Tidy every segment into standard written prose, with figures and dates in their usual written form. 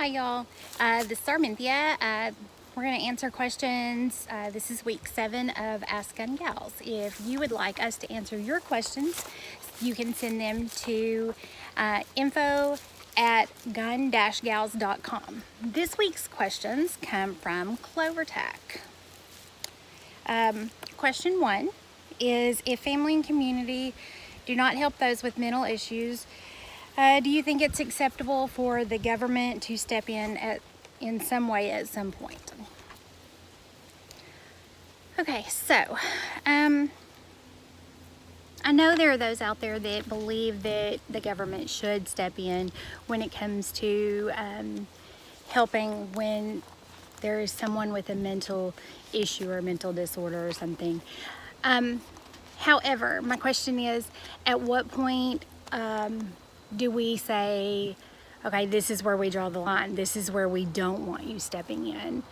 Hi y'all, this is Arminthia. We're going to answer questions. This is week 7 of Ask Gun Gals. If you would like us to answer your questions, you can send them to info@gun-gals.com. This week's questions come from CloverTech. Question 1 is, if family and community do not help those with mental issues, do you think it's acceptable for the government to step in some way at some point? Okay, so I know there are those out there that believe that the government should step in when it comes to helping when there is someone with a mental issue or a mental disorder or something. However, my question is, at what point do we say, okay, this is where we draw the line. This is where we don't want you stepping in.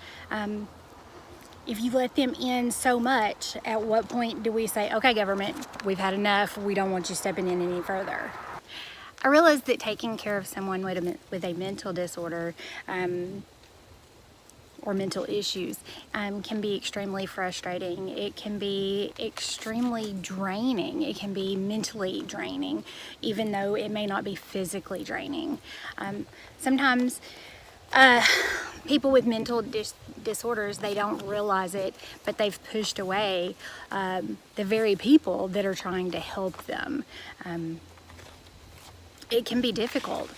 If you let them in so much, at what point do we say, okay, government, we've had enough. We don't want you stepping in any further. I realize that taking care of someone with a mental disorder or mental issues can be extremely frustrating. It can be extremely draining. It can be mentally draining, even though it may not be physically draining. Sometimes people with mental disorders, they don't realize it, but they've pushed away the very people that are trying to help them. It can be difficult.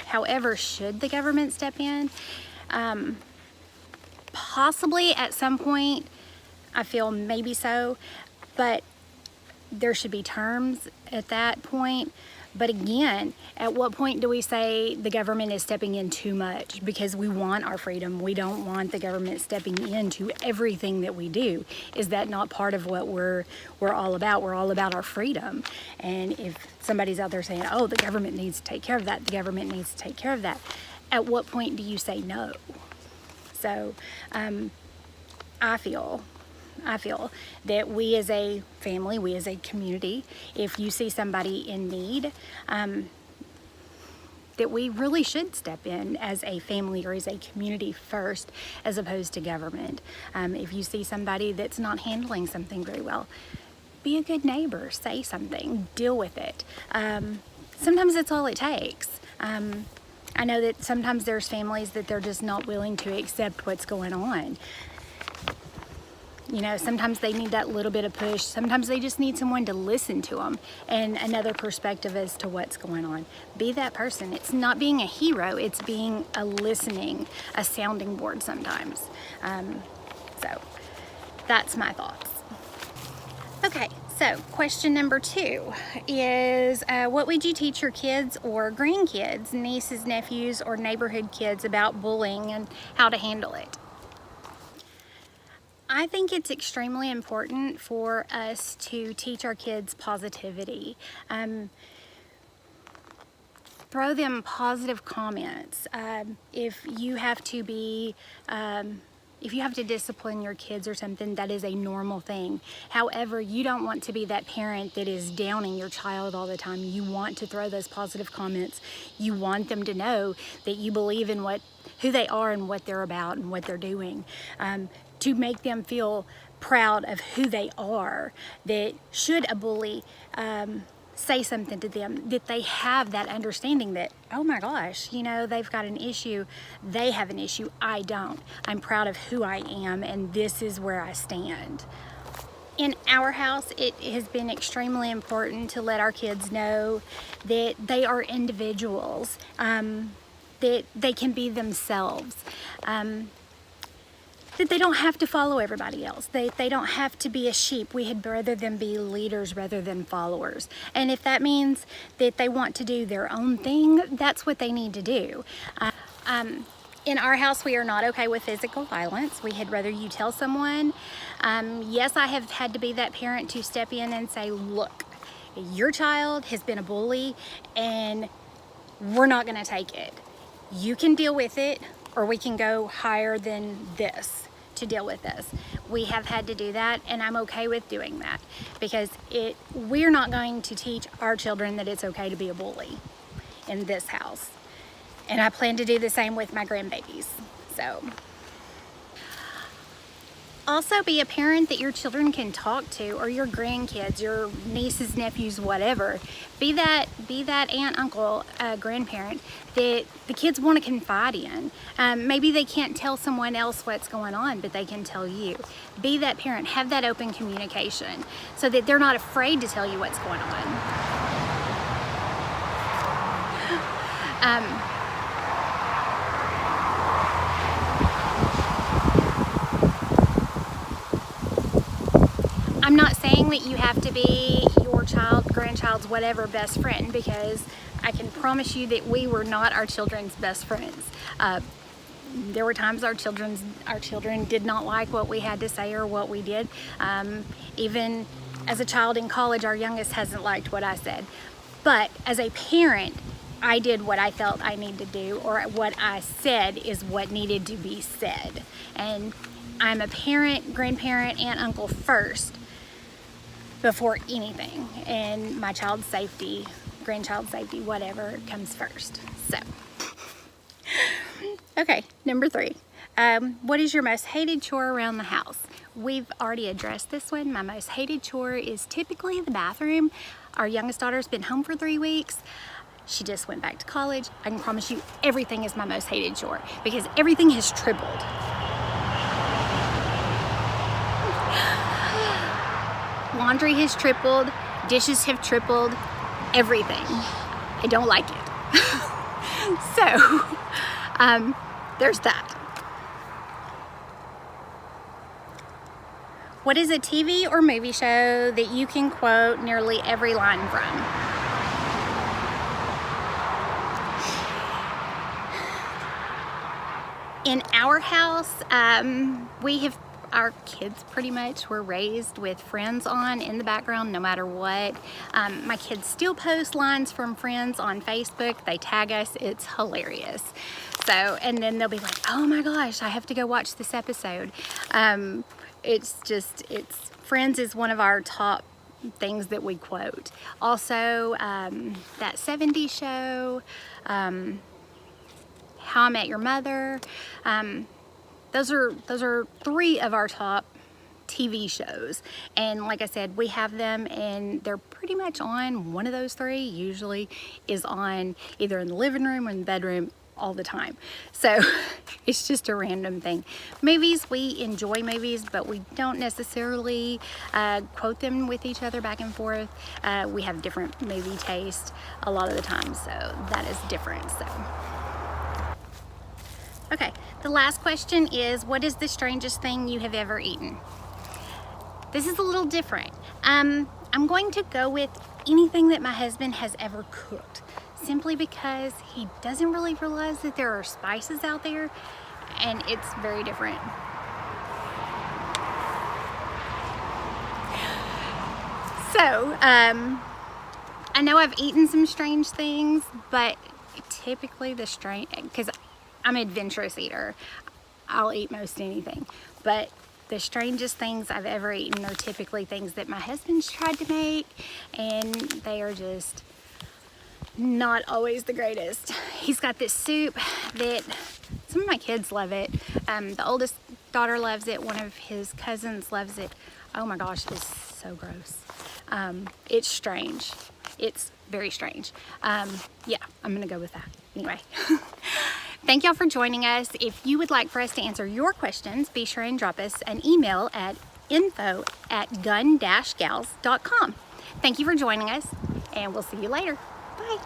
However, should the government step in? Possibly at some point. I feel maybe so, but there should be terms at that point. But again, at what point do we say the government is stepping in too much because we want our freedom? We don't want the government stepping into everything that we do. Is that not part of what we're all about? We're all about our freedom. And if somebody's out there saying, oh, the government needs to take care of that, the government needs to take care of that, at what point do you say no? So I feel that we as a family, we as a community, if you see somebody in need, that we really should step in as a family or as a community first, as opposed to government. If you see somebody that's not handling something very well, be a good neighbor, say something, deal with it. Sometimes that's all it takes. I know that sometimes there's families that they're just not willing to accept what's going on. You know, sometimes they need that little bit of push. Sometimes they just need someone to listen to them and another perspective as to what's going on. Be that person. It's not being a hero. It's being a sounding board sometimes. So that's my thoughts. Okay, so question number 2 is, what would you teach your kids or grandkids, nieces, nephews, or neighborhood kids about bullying and how to handle it? I think it's extremely important for us to teach our kids positivity. Throw them positive comments. If you have to discipline your kids or something, that is a normal thing. However, you don't want to be that parent that is downing your child all the time. You want to throw those positive comments. You want them to know that you believe in who they are and what they're about and what they're doing. To make them feel proud of who they are, that should a bully say something to them, that they have that understanding that, oh my gosh, you know, they've got an issue, they have an issue, I don't. I'm proud of who I am, and this is where I stand. In our house, it has been extremely important to let our kids know that they are individuals, that they can be themselves, that they don't have to follow everybody else. They don't have to be a sheep. We had rather them be leaders rather than followers. And if that means that they want to do their own thing, that's what they need to do. In our house, we are not okay with physical violence. We had rather you tell someone. Yes, I have had to be that parent to step in and say, look, your child has been a bully and we're not gonna take it. You can deal with it, or we can go higher than this to deal with this. We have had to do that, and I'm okay with doing that, because we're not going to teach our children that it's okay to be a bully in this house. And I plan to do the same with my grandbabies. So. Also be a parent that your children can talk to, or your grandkids, your nieces, nephews, whatever. Be that aunt, uncle, grandparent that the kids want to confide in. Maybe they can't tell someone else what's going on, but they can tell you. Be that parent. Have that open communication so that they're not afraid to tell you what's going on. I'm not saying that you have to be your child, grandchild's, whatever, best friend, because I can promise you that we were not our children's best friends. There were times our children did not like what we had to say or what we did. Even as a child in college, our youngest hasn't liked what I said. But as a parent, I did what I felt I needed to do, or what I said is what needed to be said. And I'm a parent, grandparent, aunt, uncle first, before anything, and my child's safety, grandchild's safety, whatever, comes first. So, okay, number 3. What is your most hated chore around the house? We've already addressed this one. My most hated chore is typically the bathroom. Our youngest daughter's been home for 3 weeks. She just went back to college. I can promise you everything is my most hated chore because everything has tripled. Laundry has tripled, dishes have tripled, everything. I don't like it. So, there's that. What is a TV or movie show that you can quote nearly every line from? In our house, our kids pretty much were raised with Friends on in the background no matter what. My kids still post lines from Friends on Facebook. They tag us. It's hilarious. So, and then they'll be like, oh my gosh, I have to go watch this episode. Friends is one of our top things that we quote. Also, that 70s show, How I Met Your Mother. Those are 3 of our top TV shows, and like I said, we have them and they're pretty much on. One of those 3 usually is on either in the living room or in the bedroom all the time. So it's just a random thing. Movies, we enjoy movies, but we don't necessarily quote them with each other back and forth. We have different movie taste a lot of the time, so that is different. So. Okay, the last question is, what is the strangest thing you have ever eaten? This is a little different. I'm going to go with anything that my husband has ever cooked, simply because he doesn't really realize that there are spices out there, and it's very different. So, I know I've eaten some strange things, but typically because I'm an adventurous eater. I'll eat most anything. But the strangest things I've ever eaten are typically things that my husband's tried to make, and they are just not always the greatest. He's got this soup that some of my kids love it. The oldest daughter loves it. One of his cousins loves it. Oh my gosh, it's so gross. It's strange. It's very strange. Yeah, I'm gonna go with that. Anyway. Thank y'all for joining us. If you would like for us to answer your questions, be sure and drop us an email at info@gun-gals.com. Thank you for joining us, and we'll see you later. Bye.